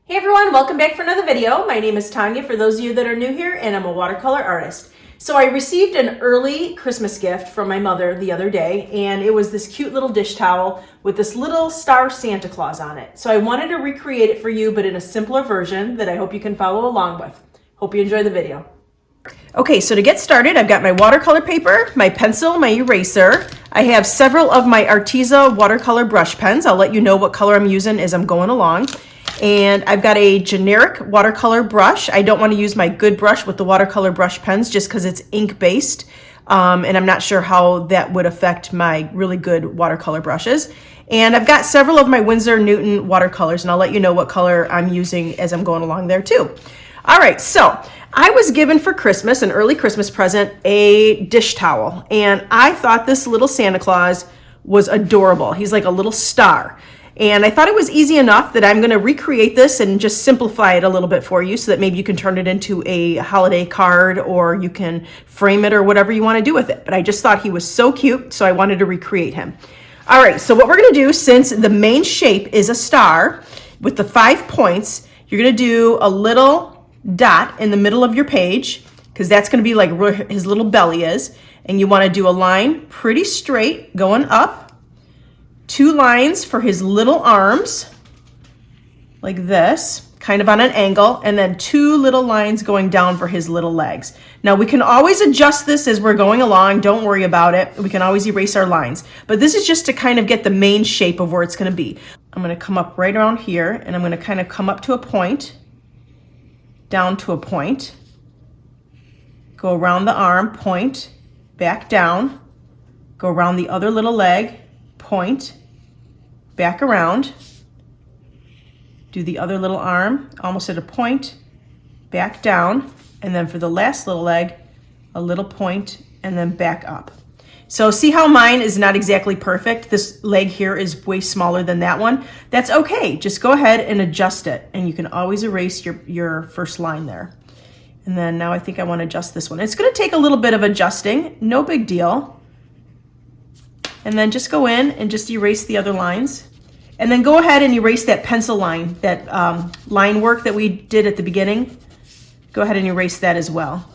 Hey everyone, welcome back for another video. My name is Tanya for those of you that are new here, and I'm a watercolor artist. So I received an early Christmas gift from my mother the other day, and it was this cute little dish towel with this little star Santa Claus on it. So I wanted to recreate it for you, but in a simpler version that I hope you can follow along with. Hope you enjoy the video. Okay, so to get started, I've got my watercolor paper, my pencil, my eraser. I have several of my Arteza watercolor brush pens. I'll let you know what color I'm using as I'm going along. And I've got a generic watercolor brush. I don't want to use my good brush with the watercolor brush pens just because it's ink based. And I'm not sure how that would affect my really good watercolor brushes. And I've got several of my Winsor Newton watercolors, and I'll let you know what color I'm using as I'm going along there too. All right, so I was given for Christmas, an early Christmas present, a dish towel. And I thought this little Santa Claus was adorable. He's like a little star. And I thought it was easy enough that I'm going to recreate this and just simplify it a little bit for you so that maybe you can turn it into a holiday card or you can frame it or whatever you want to do with it. But I just thought he was so cute, so I wanted to recreate him. All right, so what we're going to do, since the main shape is a star with the 5 points, you're going to do a little dot in the middle of your page because that's going to be like where his little belly is. And you want to do a line pretty straight going up. 2 lines for his little arms, like this, kind of on an angle, and then 2 little lines going down for his little legs. Now we can always adjust this as we're going along. Don't worry about it. We can always erase our lines. But this is just to kind of get the main shape of where it's going to be. I'm going to come up right around here, and I'm going to kind of come up to a point, down to a point, go around the arm, point, back down, go around the other little leg, point, back around, do the other little arm, almost at a point, back down, and then for the last little leg, a little point, and then back up. So see how mine is not exactly perfect? This leg here is way smaller than that one. That's okay. Just go ahead and adjust it, and you can always erase your first line there. And then now I think I want to adjust this one. It's going to take a little bit of adjusting, no big deal. And then just go in and just erase the other lines. And then go ahead and erase that pencil line, that line work that we did at the beginning. Go ahead and erase that as well.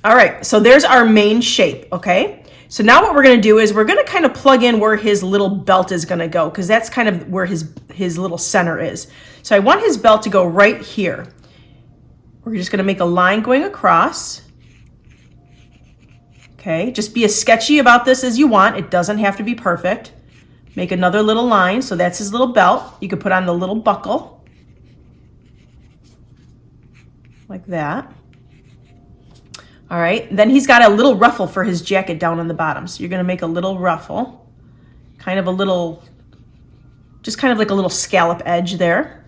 All right, so there's our main shape, okay? So now what we're gonna do is we're gonna kind of plug in where his little belt is gonna go, because that's kind of where his little center is. So I want his belt to go right here. We're just gonna make a line going across. Okay, just be as sketchy about this as you want. It doesn't have to be perfect. Make another little line, so that's his little belt. You could put on the little buckle, like that. All right, then he's got a little ruffle for his jacket down on the bottom. So you're gonna make a little ruffle, kind of a little, just kind of like a little scallop edge there.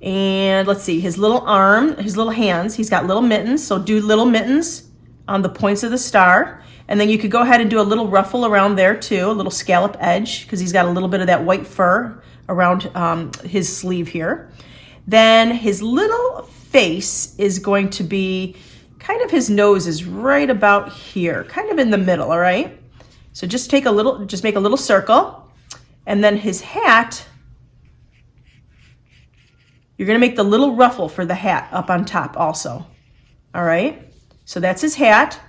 And let's see, his little arm, his little hands, he's got little mittens, so do little mittens on the points of the star. And then you could go ahead and do a little ruffle around there too, a little scallop edge, because he's got a little bit of that white fur around his sleeve here. Then his little face is going to be, kind of his nose is right about here, kind of in the middle, all right? So just make a little circle. And then his hat, you're gonna make the little ruffle for the hat up on top also, all right? So that's his hat.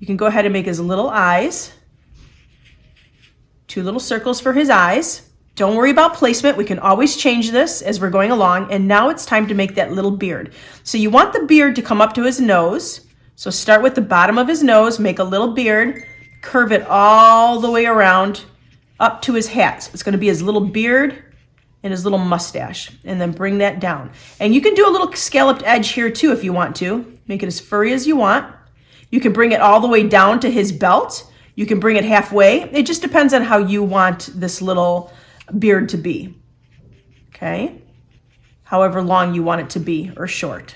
You can go ahead and make his little eyes. 2 little circles for his eyes. Don't worry about placement. We can always change this as we're going along. And now it's time to make that little beard. So you want the beard to come up to his nose. So start with the bottom of his nose, make a little beard, curve it all the way around up to his hat. So it's going to be his little beard and his little mustache. And then bring that down. And you can do a little scalloped edge here too if you want to. Make it as furry as you want. You can bring it all the way down to his belt. You can bring it halfway. It just depends on how you want this little beard to be, okay? However long you want it to be, or short.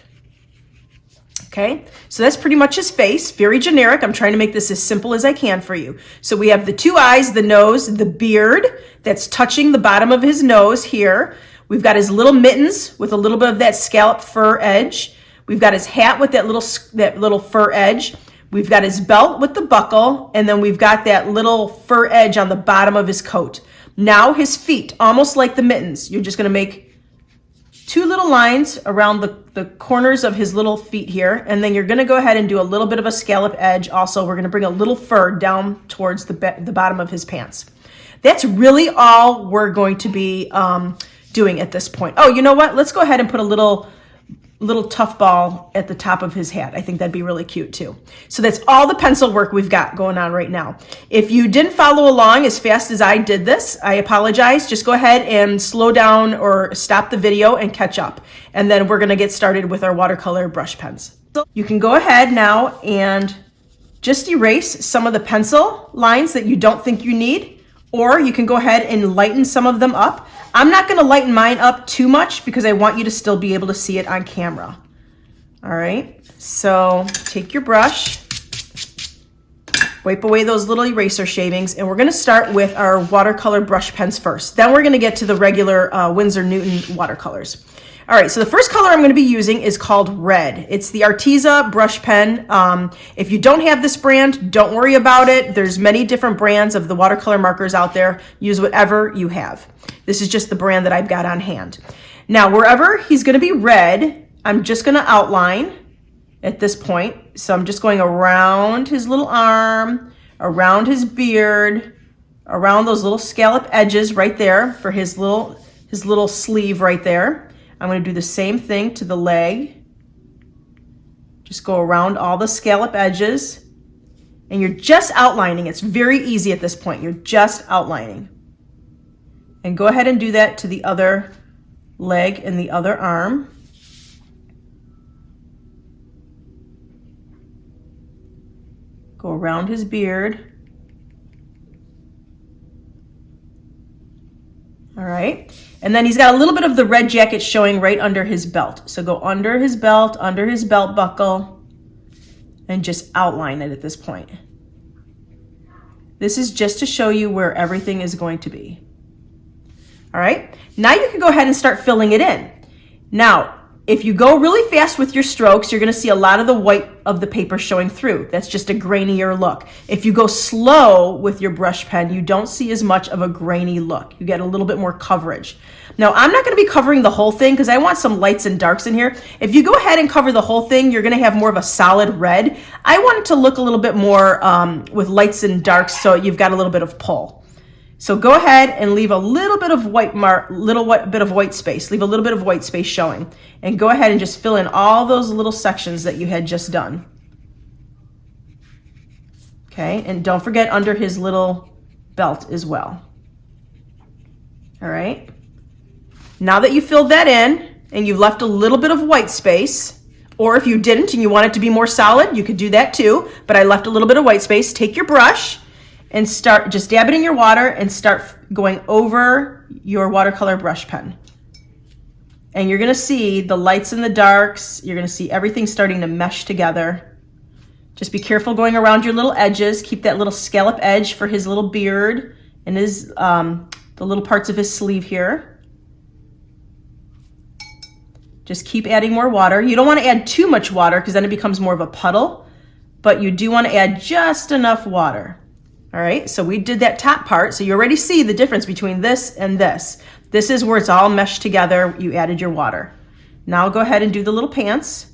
Okay, so that's pretty much his face, very generic. I'm trying to make this as simple as I can for you. So we have the 2 eyes, the nose, the beard that's touching the bottom of his nose here. We've got his little mittens with a little bit of that scallop fur edge. We've got his hat with that little fur edge. We've got his belt with the buckle, and then we've got that little fur edge on the bottom of his coat. Now his feet, almost like the mittens. You're just gonna make 2 little lines around the corners of his little feet here, and then you're going to go ahead and do a little bit of a scallop edge. Also, we're going to bring a little fur down towards the bottom of his pants. That's really all we're going to be doing at this point. Oh, you know what? Let's go ahead and put a little tough ball at the top of his hat. I think that'd be really cute too. So that's all the pencil work we've got going on right now. If you didn't follow along as fast as I did this, I apologize. Just go ahead and slow down or stop the video and catch up. And then we're gonna get started with our watercolor brush pens. You can go ahead now and just erase some of the pencil lines that you don't think you need, or you can go ahead and lighten some of them up. I'm not going to lighten mine up too much because I want you to still be able to see it on camera. All right, so take your brush, wipe away those little eraser shavings, and we're going to start with our watercolor brush pens first. Then we're going to get to the regular Winsor Newton watercolors. All right, so the first color I'm going to be using is called Red. It's the Arteza brush pen. If you don't have this brand, don't worry about it. There's many different brands of the watercolor markers out there. Use whatever you have. This is just the brand that I've got on hand. Now, wherever he's going to be red, I'm just going to outline at this point. So I'm just going around his little arm, around his beard, around those little scallop edges right there for his little sleeve right there. I'm going to do the same thing to the leg. Just go around all the scallop edges. And you're just outlining. It's very easy at this point. You're just outlining. And go ahead and do that to the other leg and the other arm. Go around his beard. All right. And then he's got a little bit of the red jacket showing right under his belt. So go under his belt buckle, and just outline it at this point. This is just to show you where everything is going to be. All right. Now you can go ahead and start filling it in. Now, if you go really fast with your strokes, you're going to see a lot of the white of the paper showing through. That's just a grainier look. If you go slow with your brush pen, you don't see as much of a grainy look. You get a little bit more coverage. Now, I'm not going to be covering the whole thing because I want some lights and darks in here. If you go ahead and cover the whole thing, you're going to have more of a solid red. I want it to look a little bit more with lights and darks, so you've got a little bit of pull. So go ahead and leave a little bit of white space. Leave a little bit of white space showing. And go ahead and just fill in all those little sections that you had just done. Okay, and don't forget under his little belt as well. All right. Now that you filled that in and you've left a little bit of white space, or if you didn't and you want it to be more solid, you could do that too, but I left a little bit of white space. Take your brush and start just dab it in your water and start going over your watercolor brush pen. And you're going to see the lights and the darks. You're going to see everything starting to mesh together. Just be careful going around your little edges. Keep that little scallop edge for his little beard and his the little parts of his sleeve here. Just keep adding more water. You don't want to add too much water because then it becomes more of a puddle, but you do want to add just enough water. All right, so we did that top part. So you already see the difference between this and this. This is where it's all meshed together. You added your water. Now go ahead and do the little pants.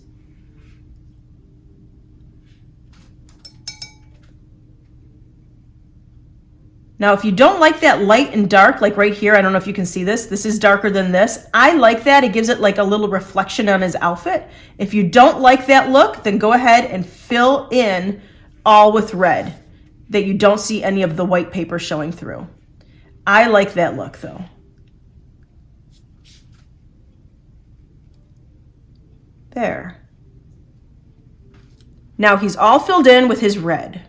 Now, if you don't like that light and dark, like right here, I don't know if you can see this. This is darker than this. I like that. It gives it like a little reflection on his outfit. If you don't like that look, then go ahead and fill in all with red, that you don't see any of the white paper showing through. I like that look though. There. Now he's all filled in with his red.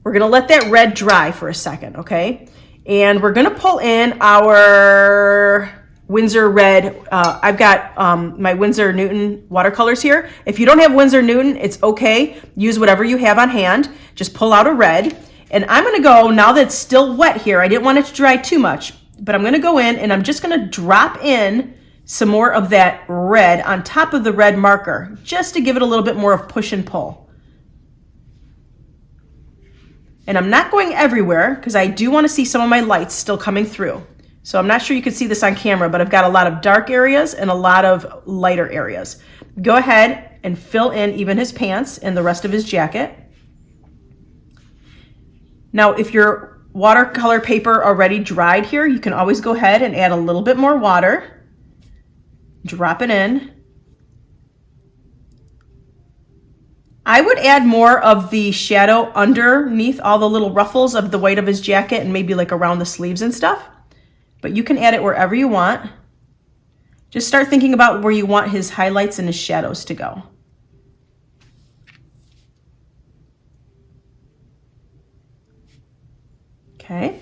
We're gonna let that red dry for a second, okay? And we're gonna pull in our Winsor red. I've got my Winsor Newton watercolors here. If you don't have Winsor Newton, it's okay. Use whatever you have on hand. Just pull out a red. And I'm gonna go, now that it's still wet here, I didn't want it to dry too much, but I'm gonna go in and I'm just gonna drop in some more of that red on top of the red marker, just to give it a little bit more of push and pull. And I'm not going everywhere because I do want to see some of my lights still coming through. So I'm not sure you can see this on camera, but I've got a lot of dark areas and a lot of lighter areas. Go ahead and fill in even his pants and the rest of his jacket. Now, if your watercolor paper already dried here, you can always go ahead and add a little bit more water. Drop it in. I would add more of the shadow underneath all the little ruffles of the white of his jacket and maybe like around the sleeves and stuff. But you can add it wherever you want. Just start thinking about where you want his highlights and his shadows to go. Okay,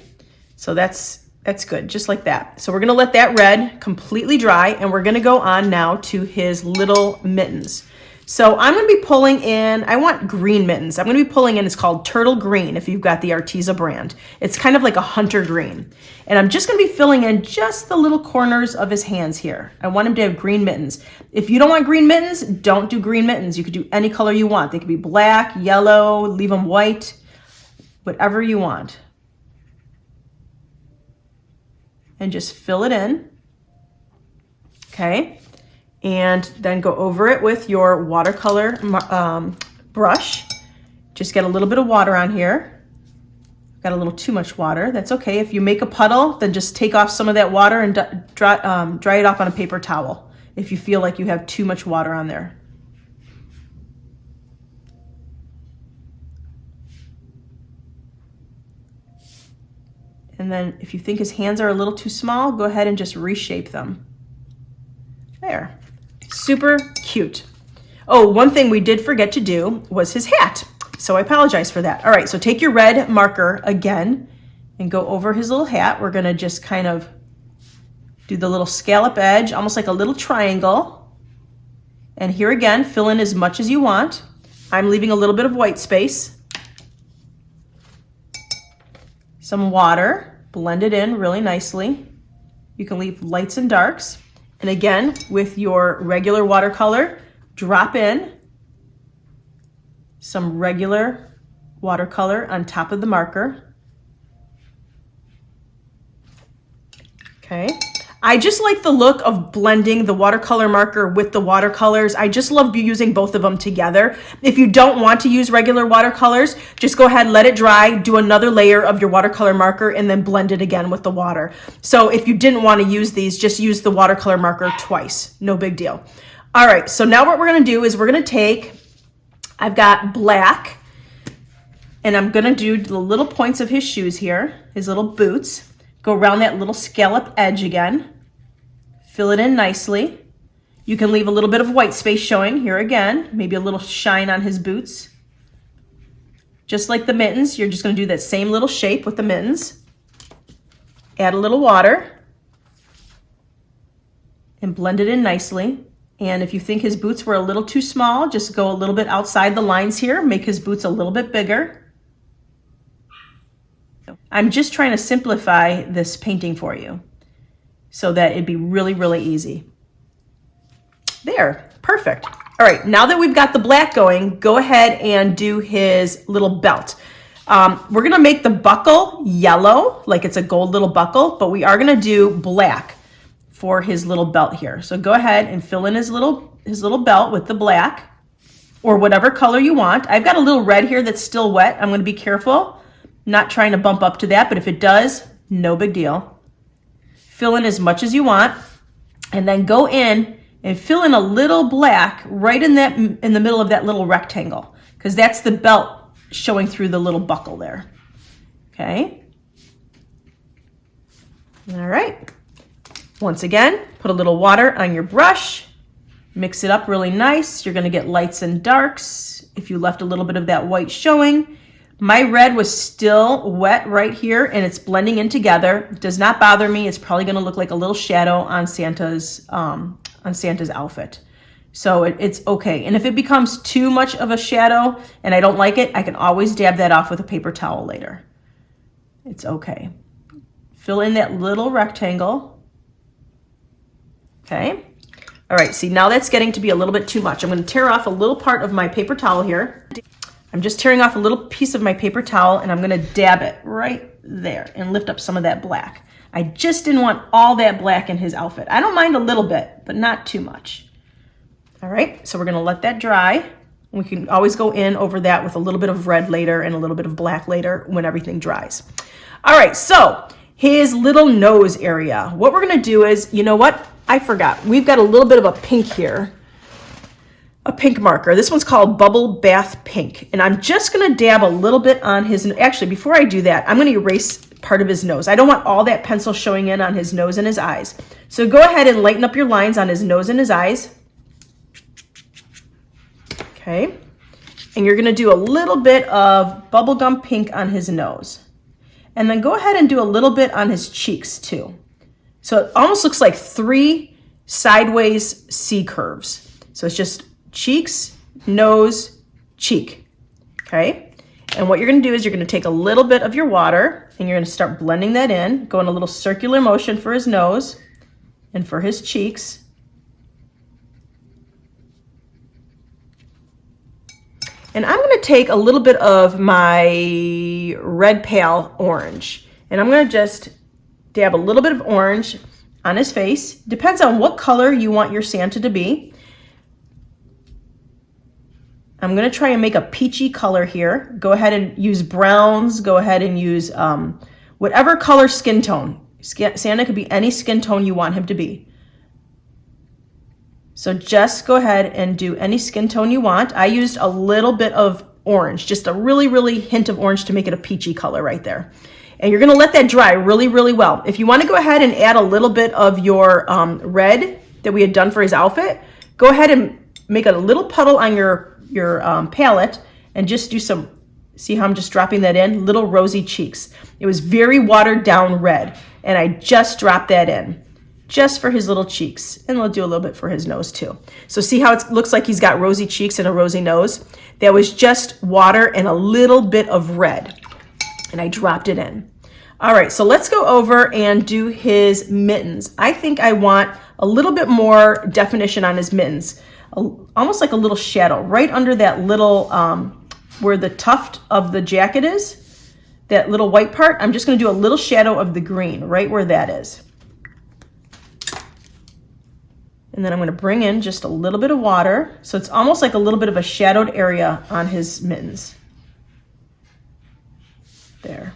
so that's good, just like that. So we're gonna let that red completely dry, and we're gonna go on now to his little mittens. So I'm gonna be pulling in, I want green mittens. I'm gonna be pulling in, it's called Turtle Green if you've got the Arteza brand. It's kind of like a hunter green. And I'm just gonna be filling in just the little corners of his hands here. I want him to have green mittens. If you don't want green mittens, don't do green mittens. You could do any color you want. They could be black, yellow, leave them white, whatever you want. And just fill it in, okay? And then go over it with your watercolor brush. Just get a little bit of water on here. Got a little too much water, that's okay. If you make a puddle, then just take off some of that water and dry it off on a paper towel if you feel like you have too much water on there. And then if you think his hands are a little too small, go ahead and just reshape them. There. Super cute. Oh, one thing we did forget to do was his hat. So I apologize for that. All right, so take your red marker again and go over his little hat. We're gonna just kind of do the little scallop edge, almost like a little triangle. And here again, fill in as much as you want. I'm leaving a little bit of white space. Some water, blend it in really nicely. You can leave lights and darks. And again, with your regular watercolor, drop in some regular watercolor on top of the marker. Okay. I just like the look of blending the watercolor marker with the watercolors. I just love using both of them together. If you don't want to use regular watercolors, just go ahead, let it dry, do another layer of your watercolor marker, and then blend it again with the water. So if you didn't want to use these, just use the watercolor marker twice. No big deal. All right, so now what we're going to do is we're going to take, I've got black, and I'm going to do the little points of his shoes here, his little boots. Go around that little scallop edge again. Fill it in nicely. You can leave a little bit of white space showing here again, maybe a little shine on his boots. Just like the mittens, you're just going to do that same little shape with the mittens. Add a little water and blend it in nicely. And if you think his boots were a little too small, just go a little bit outside the lines here, make his boots a little bit bigger. I'm just trying to simplify this painting for you so that it'd be really, really easy. There, perfect. All right, now that we've got the black going, go ahead and do his little belt. We're gonna make the buckle yellow, like it's a gold little buckle, but we are gonna do black for his little belt here. So go ahead and fill in his little belt with the black or whatever color you want. I've got a little red here that's still wet. I'm gonna be careful. Not trying to bump up to that, but if it does, no big deal. Fill in as much as you want, and then go in and fill in a little black right in the middle of that little rectangle, because that's the belt showing through the little buckle there. Okay. All right. Once again, put a little water on your brush, mix it up really nice. You're going to get lights and darks. If you left a little bit of that white showing, my red was still wet right here and it's blending in together. It does not bother me. It's probably going to look like a little shadow on Santa's outfit. So it's okay. And if it becomes too much of a shadow and I don't like it, I can always dab that off with a paper towel later. It's okay. Fill in that little rectangle. Okay. All right. See, now that's getting to be a little bit too much. I'm going to tear off a little part of my paper towel here. I'm just tearing off a little piece of my paper towel and I'm going to dab it right there and lift up some of that black. I just didn't want all that black in his outfit. I don't mind a little bit, but not too much. All right, so we're gonna let that dry. We can always go in over that with a little bit of red later and a little bit of black later when everything dries. All right, so his little nose area. What we're gonna do is, you know what? I forgot. We've got a little bit of a pink here, a pink marker. This one's called Bubble Bath Pink. And I'm just gonna dab a little bit on his, actually, before I do that, I'm gonna erase part of his nose. I don't want all that pencil showing in on his nose and his eyes. So go ahead and lighten up your lines on his nose and his eyes. Okay, and you're gonna do a little bit of bubblegum pink on his nose. And then go ahead and do a little bit on his cheeks too. So it almost looks like 3 sideways C curves. So it's just cheeks, nose, cheek, okay? And what you're gonna do is you're gonna take a little bit of your water and you're gonna start blending that in, go in a little circular motion for his nose and for his cheeks. And I'm going to take a little bit of my red pale orange, and I'm going to just dab a little bit of orange on his face. Depends on what color you want your Santa to be. I'm going to try and make a peachy color here. Go ahead and use browns. Go ahead and use whatever color skin tone. Santa could be any skin tone you want him to be. So just go ahead and do any skin tone you want. I used a little bit of orange, just a really hint of orange to make it a peachy color right there. And you're gonna let that dry really well. If you wanna go ahead and add a little bit of your red that we had done for his outfit, go ahead and make a little puddle on your palette and just do some, see how I'm just dropping that in? Little rosy cheeks. It was very watered down red, and I just dropped that in. Just for his little cheeks, and we'll do a little bit for his nose too. So see how it looks like he's got rosy cheeks and a rosy nose? That was just water and a little bit of red, and I dropped it in. All right, so let's go over and do his mittens. I think I want a little bit more definition on his mittens, almost like a little shadow right under that little, where the tuft of the jacket is, that little white part. I'm just gonna do a little shadow of the green right where that is. And then I'm going to bring in just a little bit of water. So it's almost like a little bit of a shadowed area on his mittens. There.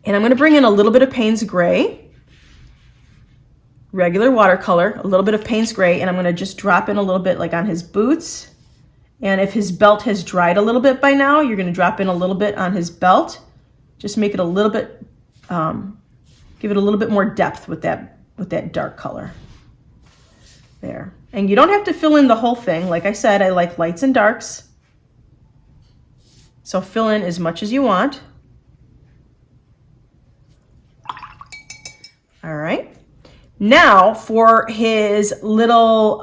And I'm going to bring in a little bit of Payne's Gray, regular watercolor, a little bit of Payne's Gray, and I'm going to just drop in a little bit like on his boots. And if his belt has dried a little bit by now, you're going to drop in a little bit on his belt. Just make it a little bit, give it a little bit more depth with that dark color there. And you don't have to fill in the whole thing. Like I said, I like lights and darks. So fill in as much as you want. All right. Now for his little,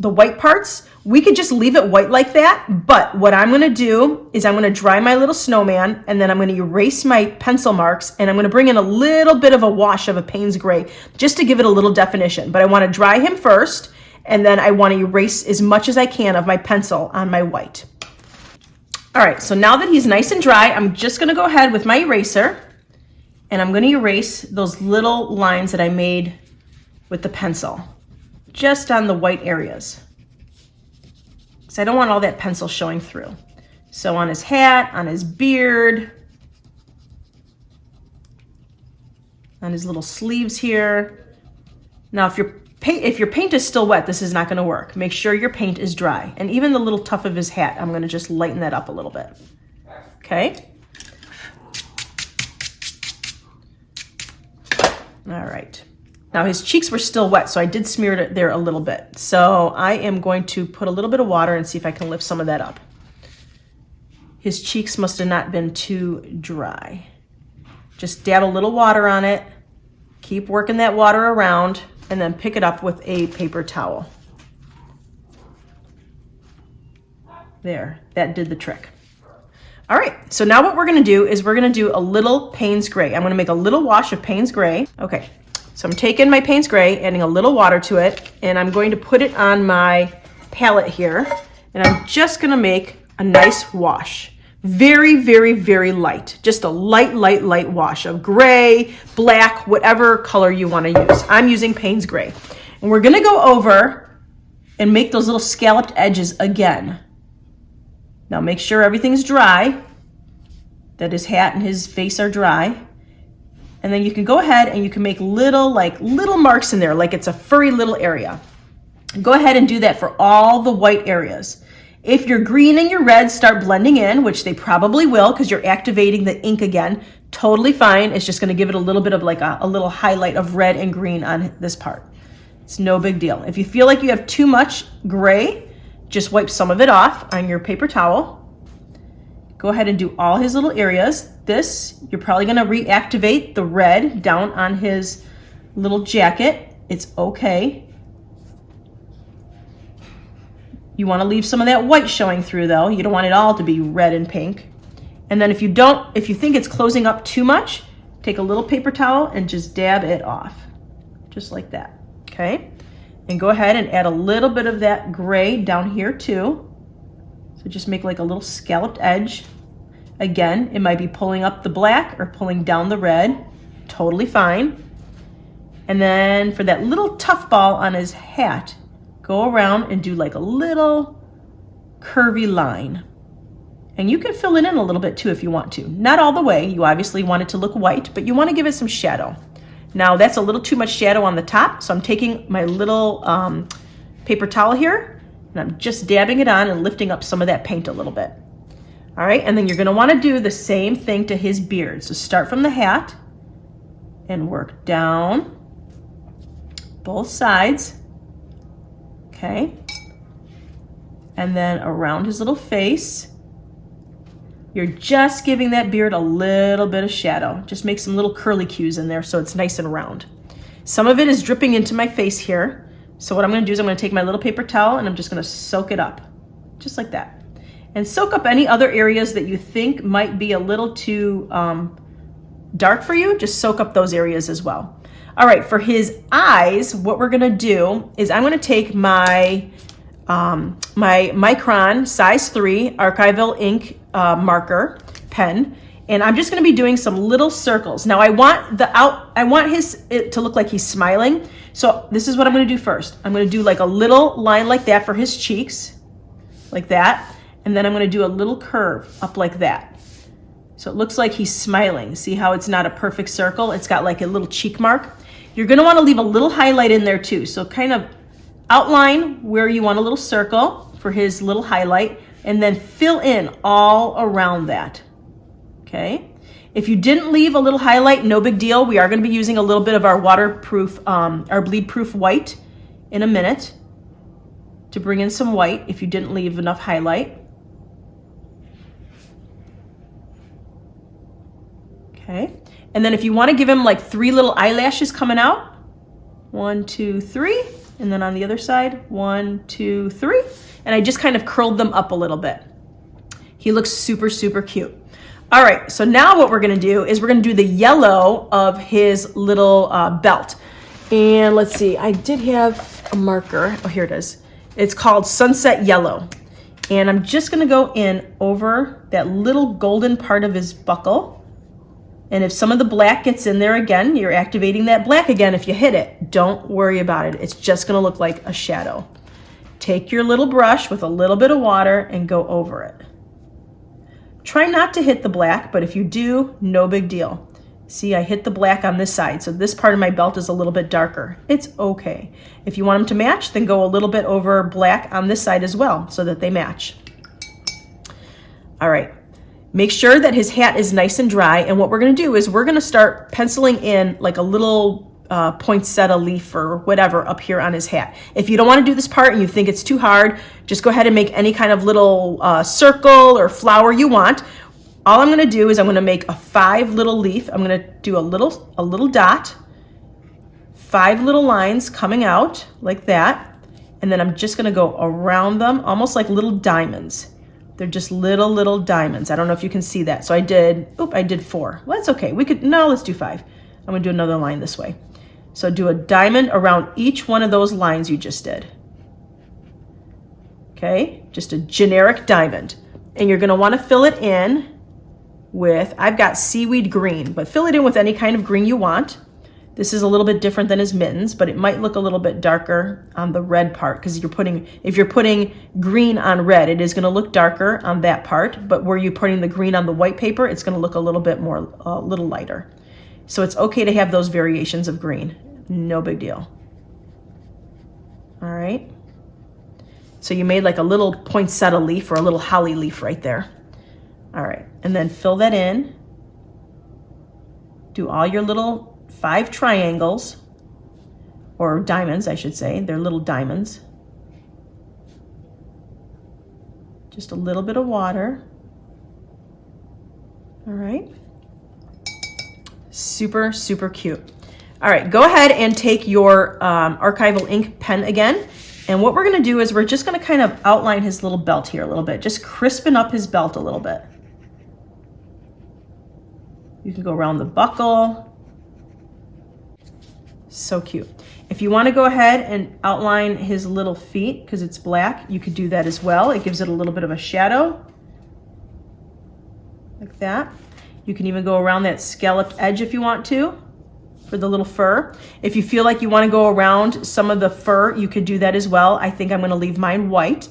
the white parts, we could just leave it white like that. But what I'm going to do is I'm going to dry my little snowman, and then I'm going to erase my pencil marks, and I'm going to bring in a little bit of a wash of a Payne's Gray just to give it a little definition. But I want to dry him first, and then I want to erase as much as I can of my pencil on my white. All right, so now that he's nice and dry, I'm just going to go ahead with my eraser, and I'm going to erase those little lines that I made with the pencil, just on the white areas. Because I don't want all that pencil showing through. So on his hat, on his beard, on his little sleeves here. Now if your paint is still wet, this is not going to work. Make sure your paint is dry. And even the little tuft of his hat, I'm going to just lighten that up a little bit. Okay? All right. Now his cheeks were still wet, so I did smear it there a little bit. So I am going to put a little bit of water and see if I can lift some of that up. His cheeks must have not been too dry. Just dab a little water on it, keep working that water around, and then pick it up with a paper towel. There, that did the trick. All right, so now what we're gonna do is we're gonna do a little Payne's Gray. I'm gonna make a little wash of Payne's Gray. Okay. So I'm taking my Payne's Gray, adding a little water to it, and I'm going to put it on my palette here, and I'm just gonna make a nice wash. Very, very, very light. Just a light, light, light wash of gray, black, whatever color you want to use. I'm using Payne's Gray. And we're going to go over and make those little scalloped edges again. Now make sure everything's dry, that his hat and his face are dry. And then you can go ahead and you can make little marks in there, like it's a furry little area. Go ahead and do that for all the white areas. If your green and your red start blending in, which they probably will because you're activating the ink again, totally fine. It's just going to give it a little bit of like a little highlight of red and green on this part. It's no big deal. If you feel like you have too much gray, just wipe some of it off on your paper towel. Go ahead and do all his little areas. This, you're probably going to reactivate the red down on his little jacket. It's okay. You want to leave some of that white showing through though. You don't want it all to be red and pink. And then if you think it's closing up too much, take a little paper towel and just dab it off. Just like that, okay? And go ahead and add a little bit of that gray down here too. So just make like a little scalloped edge. Again, it might be pulling up the black or pulling down the red. Totally fine. And then for that little tough ball on his hat, go around and do like a little curvy line. And you can fill it in a little bit too if you want to. Not all the way. You obviously want it to look white, but you want to give it some shadow. Now that's a little too much shadow on the top, so I'm taking my little paper towel here and I'm just dabbing it on and lifting up some of that paint a little bit. All right, and then you're going to want to do the same thing to his beard. So start from the hat and work down both sides. Okay, and then around his little face, you're just giving that beard a little bit of shadow. Just make some little curly cues in there so it's nice and round. Some of it is dripping into my face here. So what I'm going to do is I'm going to take my little paper towel and I'm just going to soak it up, just like that. And soak up any other areas that you think might be a little too dark for you. Just soak up those areas as well. All right, for his eyes, what we're gonna do is I'm gonna take my my Micron size 3 archival ink marker pen, and I'm just gonna be doing some little circles. Now I want it to look like he's smiling. So this is what I'm gonna do first. I'm gonna do like a little line like that for his cheeks, like that, and then I'm gonna do a little curve up like that. So it looks like he's smiling. See how it's not a perfect circle? It's got like a little cheek mark. You're gonna wanna leave a little highlight in there too. So kind of outline where you want a little circle for his little highlight and then fill in all around that, okay? If you didn't leave a little highlight, no big deal. We are gonna be using a little bit of our waterproof, our bleed-proof white in a minute to bring in some white if you didn't leave enough highlight. Okay, and then if you want to give him like 3 little eyelashes coming out, 1, 2, 3, and then on the other side, 1, 2, 3, and I just kind of curled them up a little bit. He looks super, super cute. All right, so now what we're gonna do is we're gonna do the yellow of his little belt. And let's see, I did have a marker. Oh, here it is. It's called Sunset Yellow. And I'm just gonna go in over that little golden part of his buckle. And if some of the black gets in there again, you're activating that black again if you hit it. Don't worry about it. It's just gonna look like a shadow. Take your little brush with a little bit of water and go over it. Try not to hit the black, but if you do, no big deal. See, I hit the black on this side, so this part of my belt is a little bit darker. It's okay. If you want them to match, then go a little bit over black on this side as well so that they match. All right. Make sure that his hat is nice and dry, and what we're gonna do is we're gonna start penciling in like a little poinsettia leaf or whatever up here on his hat. If you don't wanna do this part and you think it's too hard, just go ahead and make any kind of little circle or flower you want. All I'm gonna do is I'm gonna make a 5 little leaf. I'm gonna do a little dot, 5 little lines coming out like that, and then I'm just gonna go around them almost like little diamonds. They're just little diamonds. I don't know if you can see that. So I did 4. Well, that's okay. Let's do 5. I'm gonna do another line this way. So do a diamond around each one of those lines you just did. Okay, just a generic diamond. And you're gonna wanna fill it in with, I've got seaweed green, but fill it in with any kind of green you want. This is a little bit different than his mittens, but it might look a little bit darker on the red part because if you're putting green on red, it is gonna look darker on that part, but where you're putting the green on the white paper, it's gonna look a little bit more, a little lighter. So it's okay to have those variations of green, no big deal. All right. So you made like a little poinsettia leaf or a little holly leaf right there. All right, and then fill that in. Do all your little 5 triangles, or diamonds, I should say. They're little diamonds. Just a little bit of water. All right. Super, super cute. All right, go ahead and take your archival ink pen again. And what we're gonna do is we're just gonna kind of outline his little belt here a little bit, just crispen up his belt a little bit. You can go around the buckle. So cute. If you wanna go ahead and outline his little feet, because it's black, you could do that as well. It gives it a little bit of a shadow, like that. You can even go around that scalloped edge if you want to, for the little fur. If you feel like you want to go around some of the fur, you could do that as well. I think I'm going to leave mine white,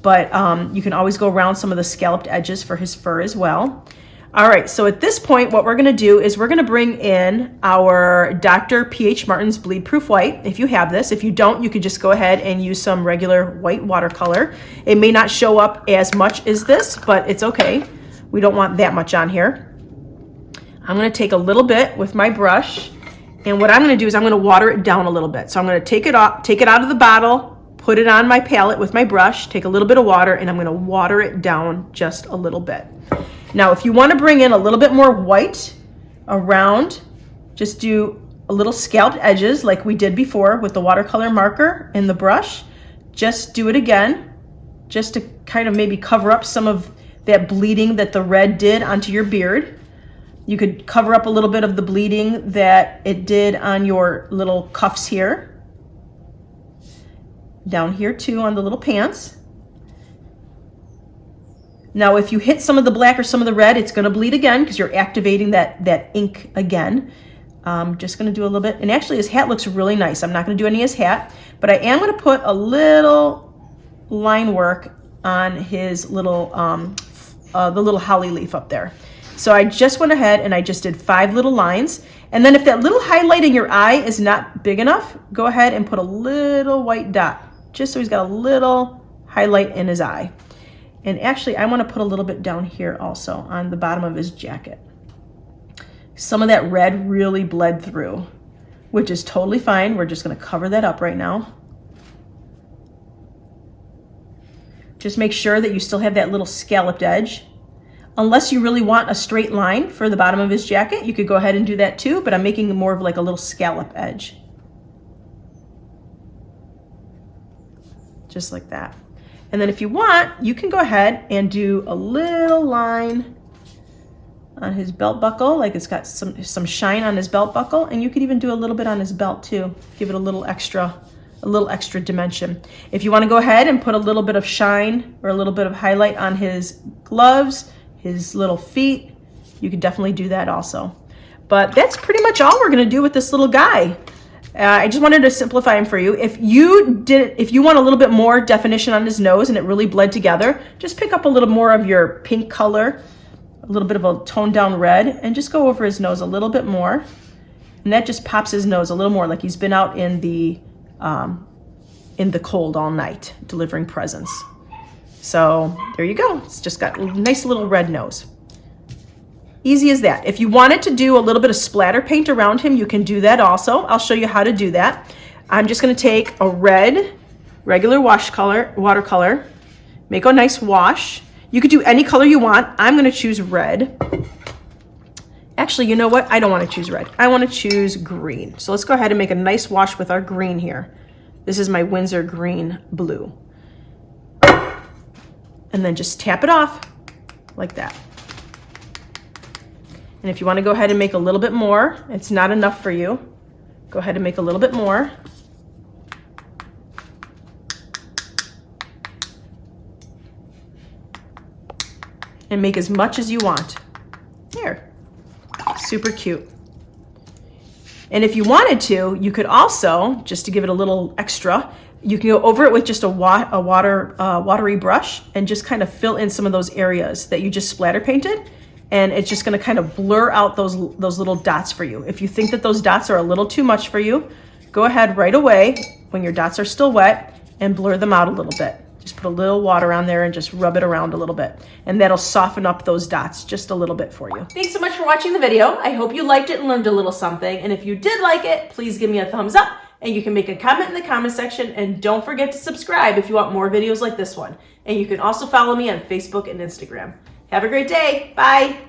but you can always go around some of the scalloped edges for his fur as well. All right, so at this point, what we're going to do is we're going to bring in our Dr. P.H. Martin's Bleed Proof White, if you have this. If you don't, you could just go ahead and use some regular white watercolor. It may not show up as much as this, but it's okay. We don't want that much on here. I'm going to take a little bit with my brush. And what I'm going to do is I'm going to water it down a little bit. So I'm going to take it out of the bottle, put it on my palette with my brush, take a little bit of water, and I'm going to water it down just a little bit. Now, if you want to bring in a little bit more white around, just do a little scalloped edges like we did before with the watercolor marker and the brush. Just do it again, just to kind of maybe cover up some of that bleeding that the red did onto your beard. You could cover up a little bit of the bleeding that it did on your little cuffs here. Down here too on the little pants. Now if you hit some of the black or some of the red, it's going to bleed again because you're activating that ink again. Just going to do a little bit. And actually his hat looks really nice. I'm not going to do any of his hat, but I am going to put a little line work on his little, the little holly leaf up there. So I just went ahead and I just did 5 little lines. And then if that little highlight in your eye is not big enough, go ahead and put a little white dot, just so he's got a little highlight in his eye. And actually I want to put a little bit down here also on the bottom of his jacket. Some of that red really bled through, which is totally fine. We're just going to cover that up right now. Just make sure that you still have that little scalloped edge. Unless you really want a straight line for the bottom of his jacket, you could go ahead and do that too, but I'm making more of like a little scallop edge. Just like that. And then if you want, you can go ahead and do a little line on his belt buckle, like it's got some shine on his belt buckle, and you could even do a little bit on his belt too. Give it a little extra dimension. If you want to go ahead and put a little bit of shine or a little bit of highlight on his gloves, his little feet, you could definitely do that also. But that's pretty much all we're going to do with this little guy. I just wanted to simplify him for you. If you want a little bit more definition on his nose and it really bled together, just pick up a little more of your pink color, a little bit of a toned down red, and just go over his nose a little bit more. And that just pops his nose a little more, like he's been out in the cold all night delivering presents. So there you go. It's just got a nice little red nose. Easy as that. If you wanted to do a little bit of splatter paint around him, you can do that also. I'll show you how to do that. I'm just going to take a regular watercolor, make a nice wash. You could do any color you want. I'm going to choose red. Actually, you know what? I don't want to choose red. I want to choose green. So let's go ahead and make a nice wash with our green here. This is my Winsor Green Blue. And then just tap it off like that. And if you want to go ahead and make a little bit more, it's not enough for you, go ahead and make a little bit more. and make as much as you want. There, super cute. And if you wanted to, you could also, just to give it a little extra, you can go over it with just a watery brush and just kind of fill in some of those areas that you just splatter painted. And it's just gonna kind of blur out those little dots for you. If you think that those dots are a little too much for you, go ahead right away when your dots are still wet and blur them out a little bit. Just put a little water on there and just rub it around a little bit. And that'll soften up those dots just a little bit for you. Thanks so much for watching the video. I hope you liked it and learned a little something. And if you did like it, please give me a thumbs up. And you can make a comment in the comment section. And don't forget to subscribe if you want more videos like this one. And you can also follow me on Facebook and Instagram. Have a great day. Bye.